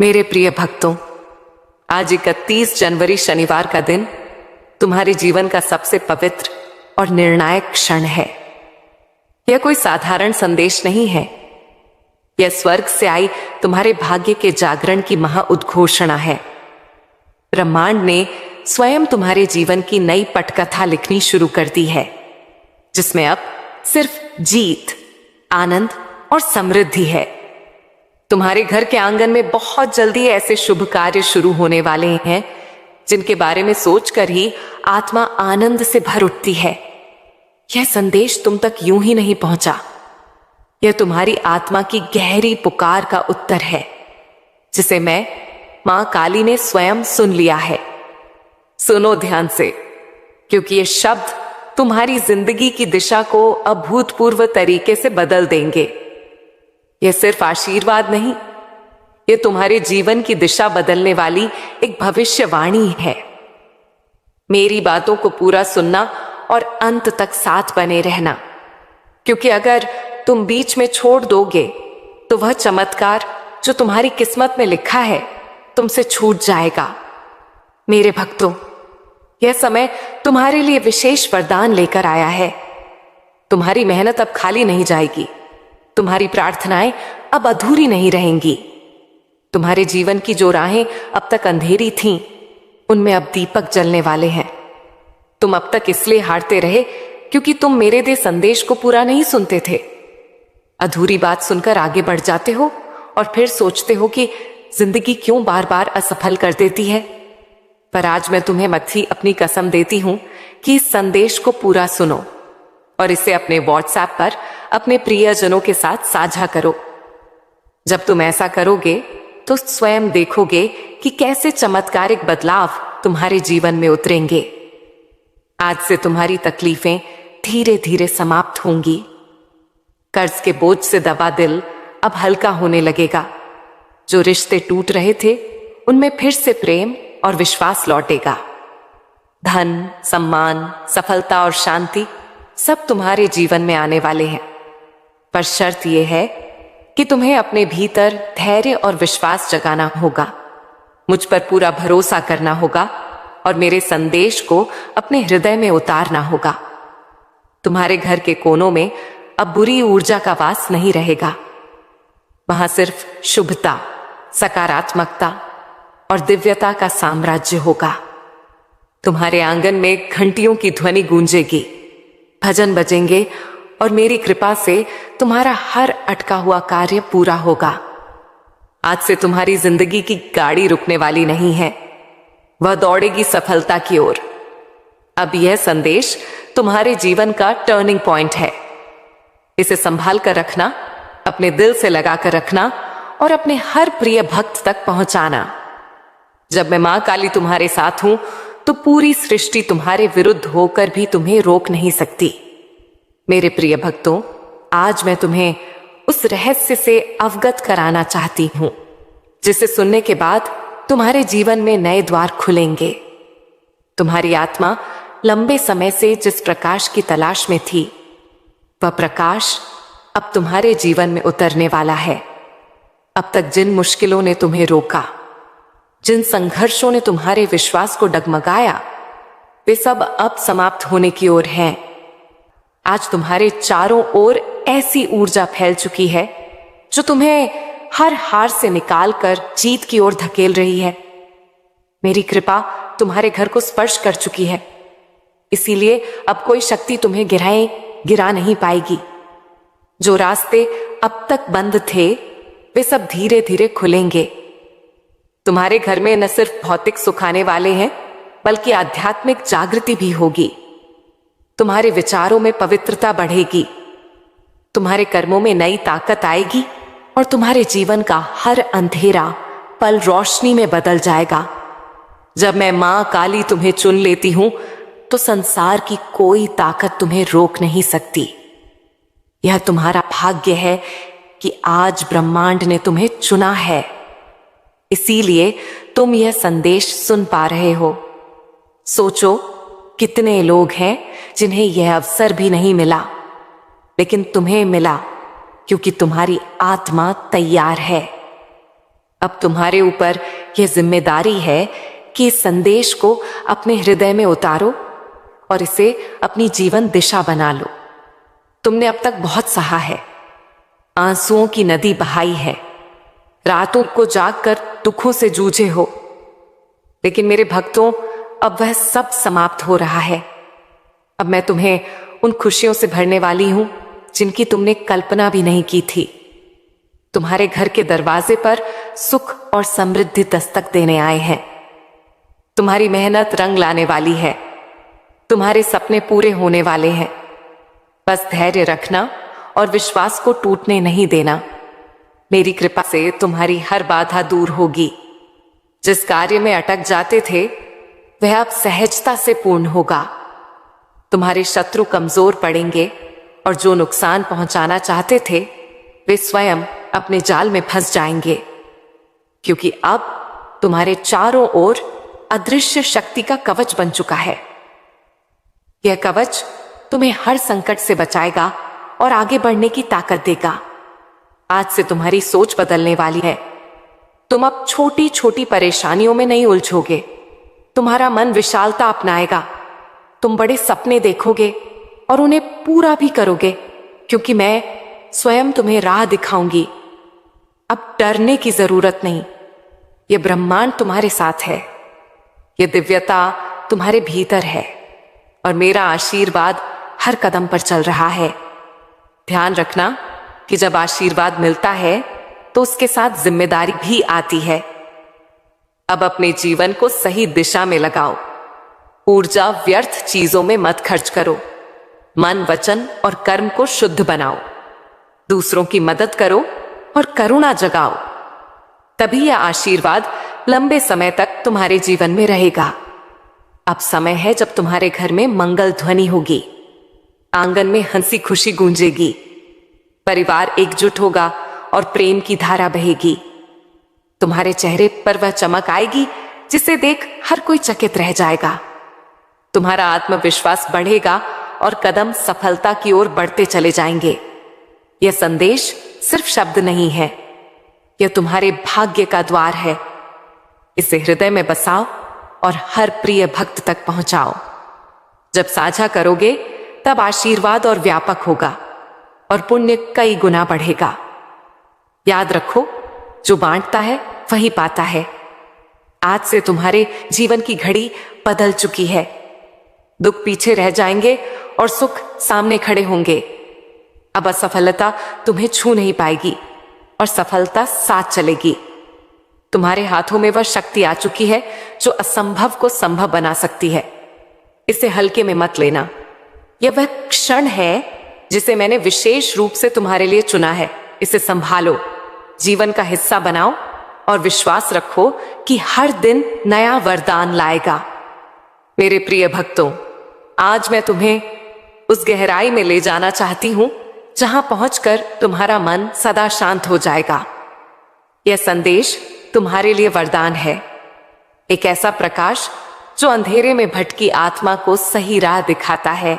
मेरे प्रिय भक्तों, आज 31 जनवरी शनिवार का दिन तुम्हारे जीवन का सबसे पवित्र और निर्णायक क्षण है। यह कोई साधारण संदेश नहीं है। यह स्वर्ग से आई तुम्हारे भाग्य के जागरण की महाउद्घोषणा है। ब्रह्मांड ने स्वयं तुम्हारे जीवन की नई पटकथा लिखनी शुरू कर दी है, जिसमें अब सिर्फ जीत, आनंद और समृद्धि है। तुम्हारे घर के आंगन में बहुत जल्दी ऐसे शुभ कार्य शुरू होने वाले हैं जिनके बारे में सोचकर ही आत्मा आनंद से भर उठती है। यह संदेश तुम तक यूं ही नहीं पहुंचा। यह तुम्हारी आत्मा की गहरी पुकार का उत्तर है, जिसे मैं मां काली ने स्वयं सुन लिया है। सुनो ध्यान से, क्योंकि ये शब्द तुम्हारी जिंदगी की दिशा को अभूतपूर्व तरीके से बदल देंगे। यह सिर्फ आशीर्वाद नहीं, यह तुम्हारे जीवन की दिशा बदलने वाली एक भविष्यवाणी है। मेरी बातों को पूरा सुनना और अंत तक साथ बने रहना, क्योंकि अगर तुम बीच में छोड़ दोगे तो वह चमत्कार जो तुम्हारी किस्मत में लिखा है तुमसे छूट जाएगा। मेरे भक्तों, यह समय तुम्हारे लिए विशेष वरदान लेकर आया है। तुम्हारी मेहनत अब खाली नहीं जाएगी। तुम्हारी प्रार्थनाएं अब अधूरी नहीं रहेंगी। तुम्हारे जीवन की जो राहें अब तक अंधेरी थीं, उनमें अब दीपक जलने वाले हैं। तुम अब तक इसलिए हारते रहे क्योंकि तुम मेरे दे संदेश को पूरा नहीं सुनते थे। अधूरी बात सुनकर आगे बढ़ जाते हो और फिर सोचते हो कि जिंदगी क्यों बार बार असफल कर देती है। पर आज मैं तुम्हें मत्थी अपनी कसम देती हूं कि इस संदेश को पूरा सुनो और इसे अपने व्हाट्सएप पर अपने प्रियजनों के साथ साझा करो। जब तुम ऐसा करोगे तो स्वयं देखोगे कि कैसे चमत्कारिक बदलाव तुम्हारे जीवन में उतरेंगे। आज से तुम्हारी तकलीफें धीरे धीरे समाप्त होंगी। कर्ज के बोझ से दबा दिल अब हल्का होने लगेगा। जो रिश्ते टूट रहे थे, उनमें फिर से प्रेम और विश्वास लौटेगा। धन, सम्मान, सफलता और शांति सब तुम्हारे जीवन में आने वाले हैं। पर शर्त यह है कि तुम्हें अपने भीतर धैर्य और विश्वास जगाना होगा, मुझ पर पूरा भरोसा करना होगा और मेरे संदेश को अपने हृदय में उतारना होगा। तुम्हारे घर के कोनों में अब बुरी ऊर्जा का वास नहीं रहेगा। वहां सिर्फ शुभता, सकारात्मकता और दिव्यता का साम्राज्य होगा। तुम्हारे आंगन में घंटियों की ध्वनि गूंजेगी, भजन बजेंगे और मेरी कृपा से तुम्हारा हर अटका हुआ कार्य पूरा होगा। आज से तुम्हारी जिंदगी की गाड़ी रुकने वाली नहीं है, वह दौड़ेगी सफलता की ओर। अब यह संदेश तुम्हारे जीवन का टर्निंग पॉइंट है। इसे संभाल कर रखना, अपने दिल से लगा कर रखना और अपने हर प्रिय भक्त तक पहुंचाना। जब मैं मां काली तुम्हारे साथ हूं तो पूरी सृष्टि तुम्हारे विरुद्ध होकर भी तुम्हें रोक नहीं सकती। मेरे प्रिय भक्तों, आज मैं तुम्हें उस रहस्य से अवगत कराना चाहती हूं, जिसे सुनने के बाद तुम्हारे जीवन में नए द्वार खुलेंगे। तुम्हारी आत्मा लंबे समय से जिस प्रकाश की तलाश में थी, वह प्रकाश अब तुम्हारे जीवन में उतरने वाला है। अब तक जिन मुश्किलों ने तुम्हें रोका, जिन संघर्षों ने तुम्हारे विश्वास को डगमगाया, वे सब अब समाप्त होने की ओर हैं। आज तुम्हारे चारों ओर ऐसी ऊर्जा फैल चुकी है जो तुम्हें हर हार से निकालकर जीत की ओर धकेल रही है। मेरी कृपा तुम्हारे घर को स्पर्श कर चुकी है, इसीलिए अब कोई शक्ति तुम्हें गिरा नहीं पाएगी। जो रास्ते अब तक बंद थे, वे सब धीरे धीरे खुलेंगे। तुम्हारे घर में न सिर्फ भौतिक सुख आने वाले हैं, बल्कि आध्यात्मिक जागृति भी होगी। तुम्हारे विचारों में पवित्रता बढ़ेगी, तुम्हारे कर्मों में नई ताकत आएगी और तुम्हारे जीवन का हर अंधेरा पल रोशनी में बदल जाएगा। जब मैं मां काली तुम्हें चुन लेती हूं तो संसार की कोई ताकत तुम्हें रोक नहीं सकती। यह तुम्हारा भाग्य है कि आज ब्रह्मांड ने तुम्हें चुना है, इसीलिए तुम यह संदेश सुन पा रहे हो। सोचो, कितने लोग हैं जिन्हें यह अवसर भी नहीं मिला, लेकिन तुम्हें मिला क्योंकि तुम्हारी आत्मा तैयार है। अब तुम्हारे ऊपर यह जिम्मेदारी है कि इस संदेश को अपने हृदय में उतारो और इसे अपनी जीवन दिशा बना लो। तुमने अब तक बहुत सहा है, आंसुओं की नदी बहाई है, रातों को जागकर दुखों से जूझे हो, लेकिन मेरे भक्तों, अब वह सब समाप्त हो रहा है। अब मैं तुम्हें उन खुशियों से भरने वाली हूं जिनकी तुमने कल्पना भी नहीं की थी। तुम्हारे घर के दरवाजे पर सुख और समृद्धि दस्तक देने आए हैं। तुम्हारी मेहनत रंग लाने वाली है, तुम्हारे सपने पूरे होने वाले हैं। बस धैर्य रखना और विश्वास को टूटने नहीं देना। मेरी कृपा से तुम्हारी हर बाधा दूर होगी। जिस कार्य में अटक जाते थे वह अब सहजता से पूर्ण होगा। तुम्हारे शत्रु कमजोर पड़ेंगे और जो नुकसान पहुंचाना चाहते थे वे स्वयं अपने जाल में फंस जाएंगे, क्योंकि अब तुम्हारे चारों ओर अदृश्य शक्ति का कवच बन चुका है। यह कवच तुम्हें हर संकट से बचाएगा और आगे बढ़ने की ताकत देगा। आज से तुम्हारी सोच बदलने वाली है। तुम अब छोटी छोटी परेशानियों में नहीं उलझोगे। तुम्हारा मन विशालता अपनाएगा। तुम बड़े सपने देखोगे और उन्हें पूरा भी करोगे, क्योंकि मैं स्वयं तुम्हें राह दिखाऊंगी। अब डरने की जरूरत नहीं। यह ब्रह्मांड तुम्हारे साथ है, यह दिव्यता तुम्हारे भीतर है और मेरा आशीर्वाद हर कदम पर चल रहा है। ध्यान रखना कि जब आशीर्वाद मिलता है तो उसके साथ जिम्मेदारी भी आती है। अब अपने जीवन को सही दिशा में लगाओ। ऊर्जा व्यर्थ चीजों में मत खर्च करो। मन, वचन और कर्म को शुद्ध बनाओ। दूसरों की मदद करो और करुणा जगाओ। तभी यह आशीर्वाद लंबे समय तक तुम्हारे जीवन में रहेगा। अब समय है जब तुम्हारे घर में मंगल ध्वनि होगी, आंगन में हंसी खुशी गूंजेगी, परिवार एकजुट होगा और प्रेम की धारा बहेगी। तुम्हारे चेहरे पर वह चमक आएगी जिसे देख हर कोई चकित रह जाएगा। तुम्हारा आत्मविश्वास बढ़ेगा और कदम सफलता की ओर बढ़ते चले जाएंगे। यह संदेश सिर्फ शब्द नहीं है, यह तुम्हारे भाग्य का द्वार है। इसे हृदय में बसाओ और हर प्रिय भक्त तक पहुंचाओ। जब साझा करोगे तब आशीर्वाद और व्यापक होगा और पुण्य कई गुना बढ़ेगा। याद रखो, जो बांटता है वही पाता है। आज से तुम्हारे जीवन की घड़ी बदल चुकी है। दुख पीछे रह जाएंगे और सुख सामने खड़े होंगे। अब असफलता तुम्हें छू नहीं पाएगी और सफलता साथ चलेगी। तुम्हारे हाथों में वह शक्ति आ चुकी है जो असंभव को संभव बना सकती है। इसे हल्के में मत लेना। यह वह क्षण है जिसे मैंने विशेष रूप से तुम्हारे लिए चुना है। इसे संभालो, जीवन का हिस्सा बनाओ और विश्वास रखो कि हर दिन नया वरदान लाएगा। मेरे प्रिय भक्तों, आज मैं तुम्हें उस गहराई में ले जाना चाहती हूं जहां पहुंचकर तुम्हारा मन सदा शांत हो जाएगा। यह संदेश तुम्हारे लिए वरदान है, एक ऐसा प्रकाश जो अंधेरे में भटकी आत्मा को सही राह दिखाता है।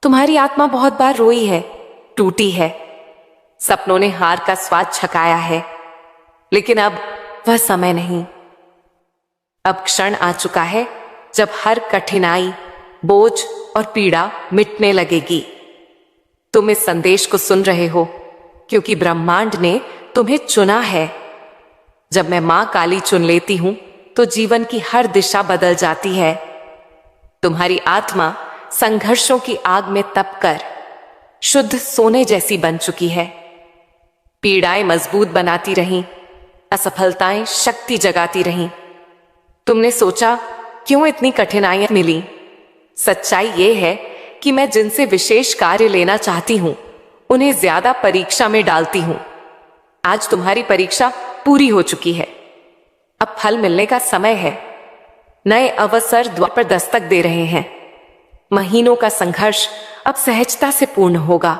तुम्हारी आत्मा बहुत बार रोई है, टूटी है, सपनों ने हार का स्वाद छकाया है, लेकिन अब वह समय नहीं। अब क्षण आ चुका है जब हर कठिनाई, बोझ और पीड़ा मिटने लगेगी। तुम इस संदेश को सुन रहे हो क्योंकि ब्रह्मांड ने तुम्हें चुना है। जब मैं मां काली चुन लेती हूं तो जीवन की हर दिशा बदल जाती है। तुम्हारी आत्मा संघर्षों की आग में तपकर शुद्ध सोने जैसी बन चुकी है। पीड़ाएं मजबूत बनाती रहीं, असफलताएं शक्ति जगाती रहीं। तुमने सोचा क्यों इतनी कठिनाइयां मिली? सच्चाई यह है कि मैं जिनसे विशेष कार्य लेना चाहती हूं उन्हें ज्यादा परीक्षा में डालती हूं। आज तुम्हारी परीक्षा पूरी हो चुकी है। अब फल मिलने का समय है। नए अवसर द्वार पर दस्तक दे रहे हैं। महीनों का संघर्ष अब सहजता से पूर्ण होगा।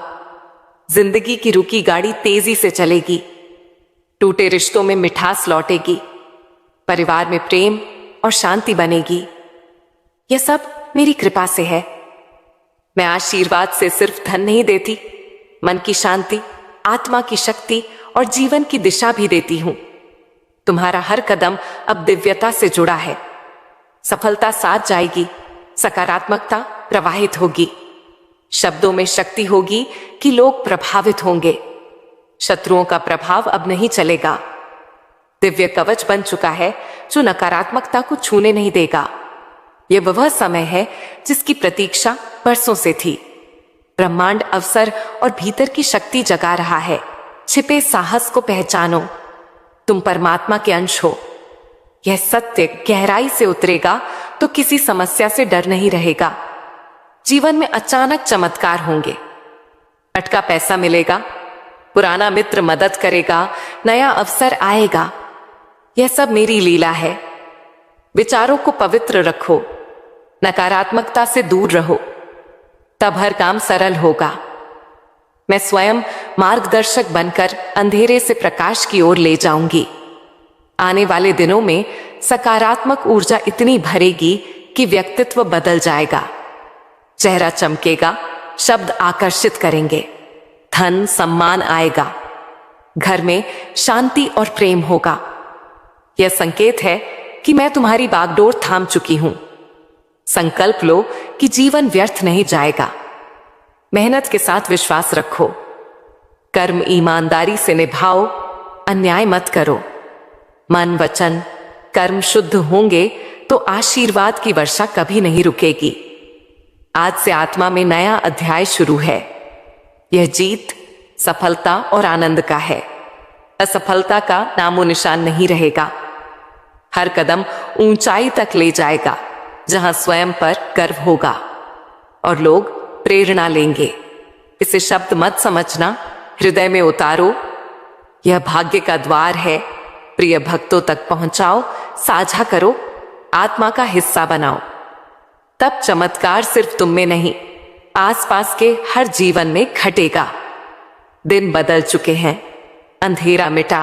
जिंदगी की रुकी गाड़ी तेजी से चलेगी। टूटे रिश्तों में मिठास लौटेगी। परिवार में प्रेम और शांति बनेगी। यह सब मेरी कृपा से है। मैं आशीर्वाद से सिर्फ धन नहीं देती, मन की शांति, आत्मा की शक्ति और जीवन की दिशा भी देती हूं। तुम्हारा हर कदम अब दिव्यता से जुड़ा है। सफलता साथ जाएगी, सकारात्मकता प्रवाहित होगी, शब्दों में शक्ति होगी कि लोग प्रभावित होंगे। शत्रुओं का प्रभाव अब नहीं चलेगा। दिव्य कवच बन चुका है जो नकारात्मकता को छूने नहीं देगा। यह वह समय है जिसकी प्रतीक्षा बरसों से थी। ब्रह्मांड अवसर और भीतर की शक्ति जगा रहा है। छिपे साहस को पहचानो, तुम परमात्मा के अंश हो। यह सत्य गहराई से उतरेगा तो किसी समस्या से डर नहीं रहेगा। जीवन में अचानक चमत्कार होंगे। अटका पैसा मिलेगा, पुराना मित्र मदद करेगा, नया अवसर आएगा। यह सब मेरी लीला है। विचारों को पवित्र रखो, नकारात्मकता से दूर रहो, तब हर काम सरल होगा। मैं स्वयं मार्गदर्शक बनकर अंधेरे से प्रकाश की ओर ले जाऊंगी। आने वाले दिनों में सकारात्मक ऊर्जा इतनी भरेगी कि व्यक्तित्व बदल जाएगा। चेहरा चमकेगा, शब्द आकर्षित करेंगे, धन सम्मान आएगा, घर में शांति और प्रेम होगा। यह संकेत है कि मैं तुम्हारी बागडोर थाम चुकी हूं। संकल्प लो कि जीवन व्यर्थ नहीं जाएगा। मेहनत के साथ विश्वास रखो, कर्म ईमानदारी से निभाओ, अन्याय मत करो। मन वचन कर्म शुद्ध होंगे तो आशीर्वाद की वर्षा कभी नहीं रुकेगी। आज से आत्मा में नया अध्याय शुरू है। यह जीत सफलता और आनंद का है। असफलता का नामो निशान नहीं रहेगा। हर कदम ऊंचाई तक ले जाएगा जहां स्वयं पर गर्व होगा और लोग प्रेरणा लेंगे। इसे शब्द मत समझना, हृदय में उतारो। यह भाग्य का द्वार है। प्रिय भक्तों तक पहुंचाओ, साझा करो, आत्मा का हिस्सा बनाओ। तब चमत्कार सिर्फ तुम में नहीं, आसपास के हर जीवन में घटेगा। दिन बदल चुके हैं, अंधेरा मिटा,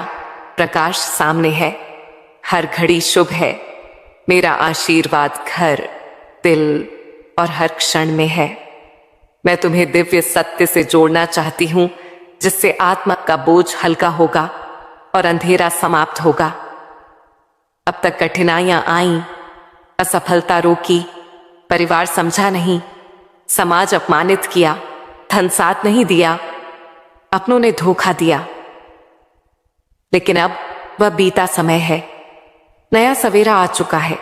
प्रकाश सामने है। हर घड़ी शुभ है। मेरा आशीर्वाद घर, दिल और हर क्षण में है। मैं तुम्हें दिव्य सत्य से जोड़ना चाहती हूं, जिससे आत्मा का बोझ हल्का होगा और अंधेरा समाप्त होगा। अब तक कठिनाइयां आईं, असफलता रोकी, परिवार समझा नहीं, समाज अपमानित किया, धन साथ नहीं दिया, अपनों ने धोखा दिया। लेकिन अब वह बीता समय है। नया सवेरा आ चुका है।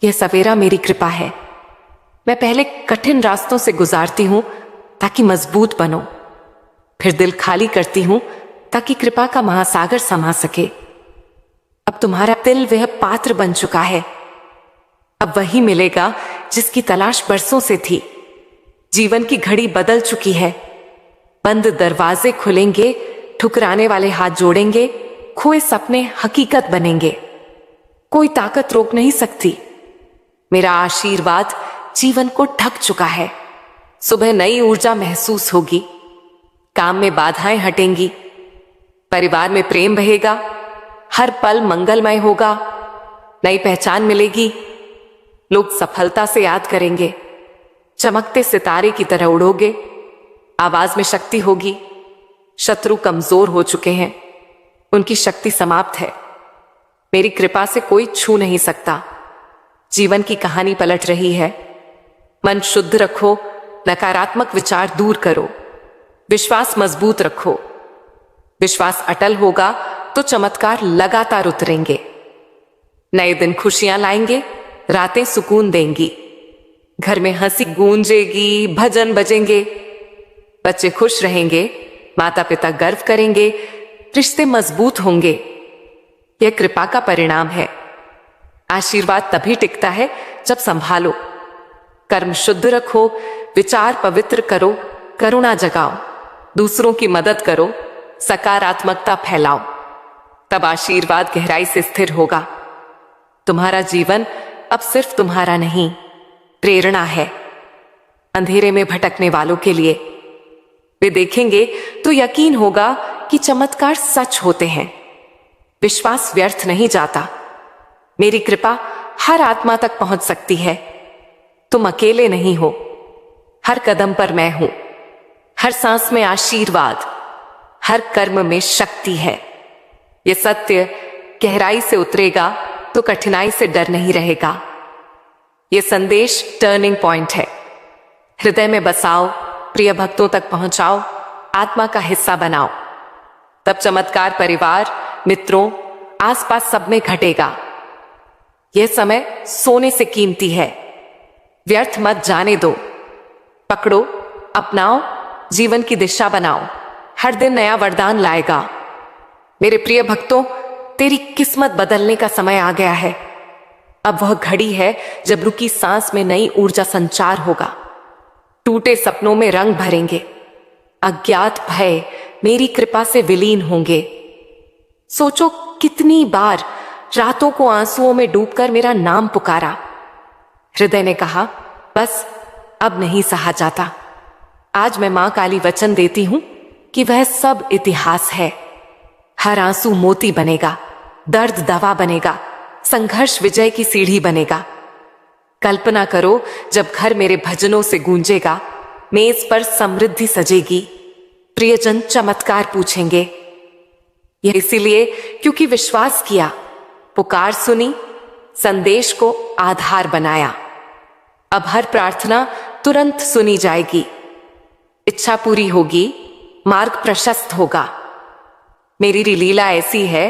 यह सवेरा मेरी कृपा है। मैं पहले कठिन रास्तों से गुजारती हूं ताकि मजबूत बनो, फिर दिल खाली करती हूं ताकि कृपा का महासागर समा सके। अब तुम्हारा दिल वह पात्र बन चुका है। अब वही मिलेगा जिसकी तलाश बरसों से थी। जीवन की घड़ी बदल चुकी है। बंद दरवाजे खुलेंगे, ठुकराने वाले हाथ जोड़ेंगे, खोए सपने हकीकत बनेंगे। कोई ताकत रोक नहीं सकती। मेरा आशीर्वाद जीवन को ढक चुका है। सुबह नई ऊर्जा महसूस होगी, काम में बाधाएं हटेंगी, परिवार में प्रेम बहेगा, हर पल मंगलमय होगा, नई पहचान मिलेगी। लोग सफलता से याद करेंगे, चमकते सितारे की तरह उड़ोगे, आवाज में शक्ति होगी। शत्रु कमजोर हो चुके हैं, उनकी शक्ति समाप्त है। मेरी कृपा से कोई छू नहीं सकता। जीवन की कहानी पलट रही है। मन शुद्ध रखो, नकारात्मक विचार दूर करो, विश्वास मजबूत रखो। विश्वास अटल होगा तो चमत्कार लगातार उतरेंगे। नए दिन खुशियां लाएंगे, रातें सुकून देंगी, घर में हंसी गूंजेगी, भजन बजेंगे, बच्चे खुश रहेंगे, माता पिता गर्व करेंगे, रिश्ते मजबूत होंगे। यह कृपा का परिणाम है। आशीर्वाद तभी टिकता है जब संभालो, कर्म शुद्ध रखो, विचार पवित्र करो, करुणा जगाओ, दूसरों की मदद करो, सकारात्मकता फैलाओ। तब आशीर्वाद गहराई से स्थिर होगा। तुम्हारा जीवन अब सिर्फ तुम्हारा नहीं, प्रेरणा है अंधेरे में भटकने वालों के लिए। वे देखेंगे तो यकीन होगा कि चमत्कार सच होते हैं। विश्वास व्यर्थ नहीं जाता। मेरी कृपा हर आत्मा तक पहुंच सकती है। तुम अकेले नहीं हो। हर कदम पर मैं हूं। हर सांस में आशीर्वाद, हर कर्म में शक्ति है। यह सत्य गहराई से उतरेगा तो कठिनाई से डर नहीं रहेगा। यह संदेश टर्निंग पॉइंट है। हृदय में बसाओ, प्रिय भक्तों तक पहुंचाओ, आत्मा का हिस्सा बनाओ। तब चमत्कार परिवार, मित्रों, आसपास सब में घटेगा। यह समय सोने से कीमती है। व्यर्थ मत जाने दो। पकड़ो, अपनाओ, जीवन की दिशा बनाओ। हर दिन नया वरदान लाएगा। मेरे प्रिय भक्तों, तेरी किस्मत बदलने का समय आ गया है। अब वह घड़ी है जब रुकी सांस में नई ऊर्जा संचार होगा। टूटे सपनों में रंग भरेंगे। अज्ञात भय मेरी कृपा से विलीन होंगे। सोचो कितनी बार रातों को आंसुओं में डूबकर मेरा नाम पुकारा। हृदय ने कहा, बस अब नहीं सहा जाता। आज मैं मां काली वचन देती हूं कि वह सब इतिहास है। हर आंसू मोती बनेगा, दर्द दवा बनेगा, संघर्ष विजय की सीढ़ी बनेगा। कल्पना करो, जब घर मेरे भजनों से गूंजेगा, मेज पर समृद्धि सजेगी, प्रियजन चमत्कार पूछेंगे। यह इसीलिए क्योंकि विश्वास किया, पुकार सुनी, संदेश को आधार बनाया। अब हर प्रार्थना तुरंत सुनी जाएगी। इच्छा पूरी होगी, मार्ग प्रशस्त होगा। मेरी लीला ऐसी है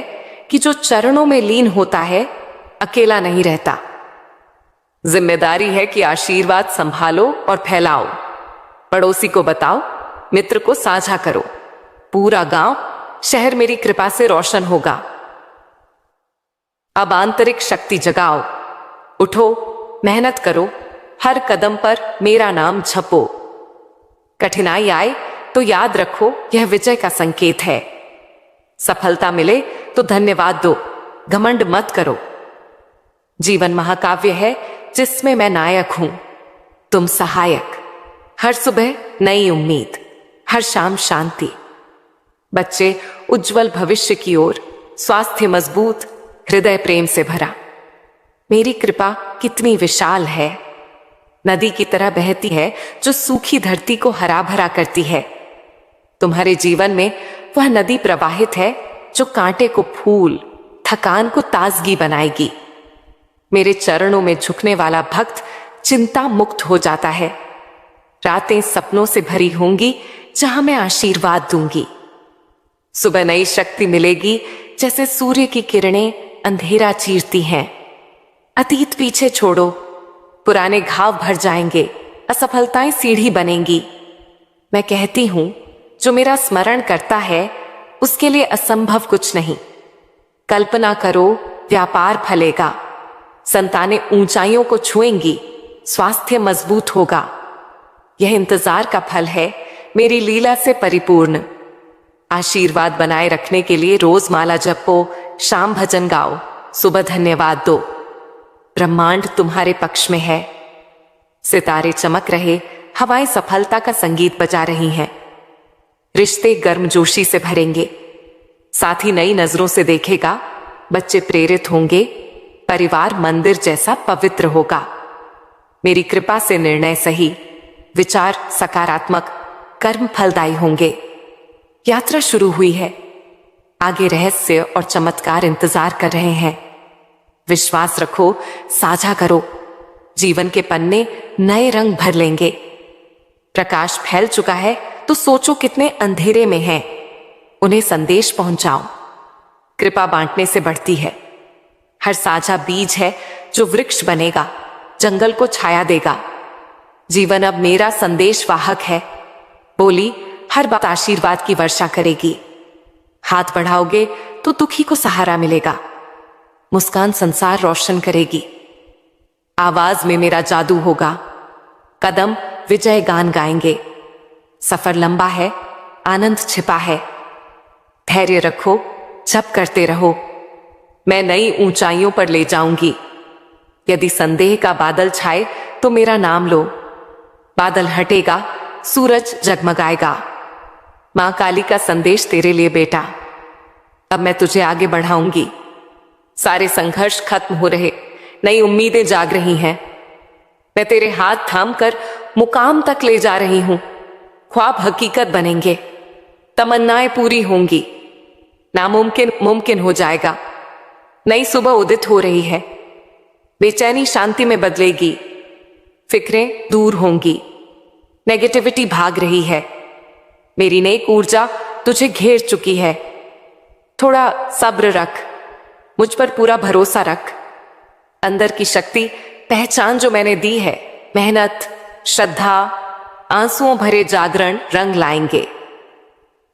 कि जो चरणों में लीन होता है, अकेला नहीं रहता। जिम्मेदारी है कि आशीर्वाद संभालो और फैलाओ। पड़ोसी को बताओ, मित्र को साझा करो। पूरा गांव, शहर मेरी कृपा से रोशन होगा। अब आंतरिक शक्ति जगाओ। उठो, मेहनत करो, हर कदम पर मेरा नाम छपो। कठिनाई आए तो याद रखो, यह विजय का संकेत है। सफलता मिले तो धन्यवाद दो, घमंड मत करो। जीवन महाकाव्य है जिसमें मैं नायक हूं, तुम सहायक। हर सुबह नई उम्मीद, हर शाम शांति। बच्चे उज्जवल भविष्य की ओर, स्वास्थ्य मजबूत, हृदय प्रेम से भरा। मेरी कृपा कितनी विशाल है, नदी की तरह बहती है जो सूखी धरती को हरा भरा करती है। तुम्हारे जीवन में वह नदी प्रवाहित है जो कांटे को फूल, थकान को ताजगी बनाएगी। मेरे चरणों में झुकने वाला भक्त चिंता मुक्त हो जाता है। रातें सपनों से भरी होंगी जहां मैं आशीर्वाद दूंगी। सुबह नई शक्ति मिलेगी जैसे सूर्य की किरणें अंधेरा चीरती हैं। अतीत पीछे छोड़ो, पुराने घाव भर जाएंगे, असफलताएं सीढ़ी बनेंगी। मैं कहती हूं, जो मेरा स्मरण करता है उसके लिए असंभव कुछ नहीं। कल्पना करो, व्यापार फलेगा, संतानें ऊंचाइयों को छुएंगी, स्वास्थ्य मजबूत होगा। यह इंतजार का फल है, मेरी लीला से परिपूर्ण। आशीर्वाद बनाए रखने के लिए रोज माला जपो, शाम भजन गाओ, सुबह धन्यवाद दो। ब्रह्मांड तुम्हारे पक्ष में है। सितारे चमक रहे, हवाएं सफलता का संगीत बजा रही हैं। रिश्ते गर्मजोशी से भरेंगे, साथी नई नजरों से देखेगा, बच्चे प्रेरित होंगे, परिवार मंदिर जैसा पवित्र होगा। मेरी कृपा से निर्णय सही, विचार सकारात्मक, कर्म फलदायी होंगे। यात्रा शुरू हुई है, आगे रहस्य और चमत्कार इंतजार कर रहे हैं। विश्वास रखो, साझा करो, जीवन के पन्ने नए रंग भर लेंगे। प्रकाश फैल चुका है तो सोचो कितने अंधेरे में हैं, उन्हें संदेश पहुंचाओ। कृपा बांटने से बढ़ती है। हर साझा बीज है जो वृक्ष बनेगा, जंगल को छाया देगा। जीवन अब मेरा संदेश वाहक है। बोली हर बात आशीर्वाद की वर्षा करेगी। हाथ बढ़ाओगे तो दुखी को सहारा मिलेगा। मुस्कान संसार रोशन करेगी। आवाज में मेरा जादू होगा। कदम विजय गान गाएंगे। सफर लंबा है, आनंद छिपा है। धैर्य रखो, जप करते रहो। मैं नई ऊंचाइयों पर ले जाऊंगी। यदि संदेह का बादल छाए तो मेरा नाम लो। बादल हटेगा, सूरज जगमगाएगा। मां काली का संदेश तेरे लिए बेटा। अब मैं तुझे आगे बढ़ाऊंगी। सारे संघर्ष खत्म हो रहे, नई उम्मीदें जाग रही हैं। मैं तेरे हाथ थामकर मुकाम तक ले जा रही हूं। ख्वाब हकीकत बनेंगे, तमन्नाएं पूरी होंगी, नामुमकिन मुमकिन हो जाएगा। नई सुबह उदित हो रही है। बेचैनी शांति में बदलेगी, फिक्रें दूर होंगी, नेगेटिविटी भाग रही है। मेरी नेक ऊर्जा तुझे घेर चुकी है। थोड़ा सब्र रख, मुझ पर पूरा भरोसा रख। अंदर की शक्ति पहचान जो मैंने दी है, मेहनत, श्रद्धा, आंसुओं भरे जागरण रंग लाएंगे।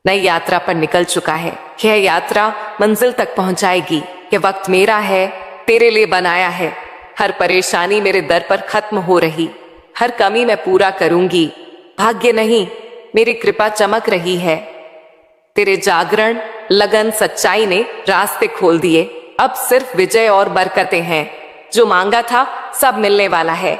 नई यात्रा पर निकल चुका है। यह यात्रा मंजिल तक पहुंचाएगी। यह वक्त मेरा है, तेरे लिए बनाया है। हर परेशानी मेरे दर पर खत्म हो रही, हर कमी मैं पूरा करूंगी। भाग्य नहीं, मेरी कृपा चमक रही है। तेरे जागरण, लगन, सच्चाई ने रास्ते खोल दिए। अब सिर्फ विजय और बरकतें हैं। जो मांगा था सब मिलने वाला है।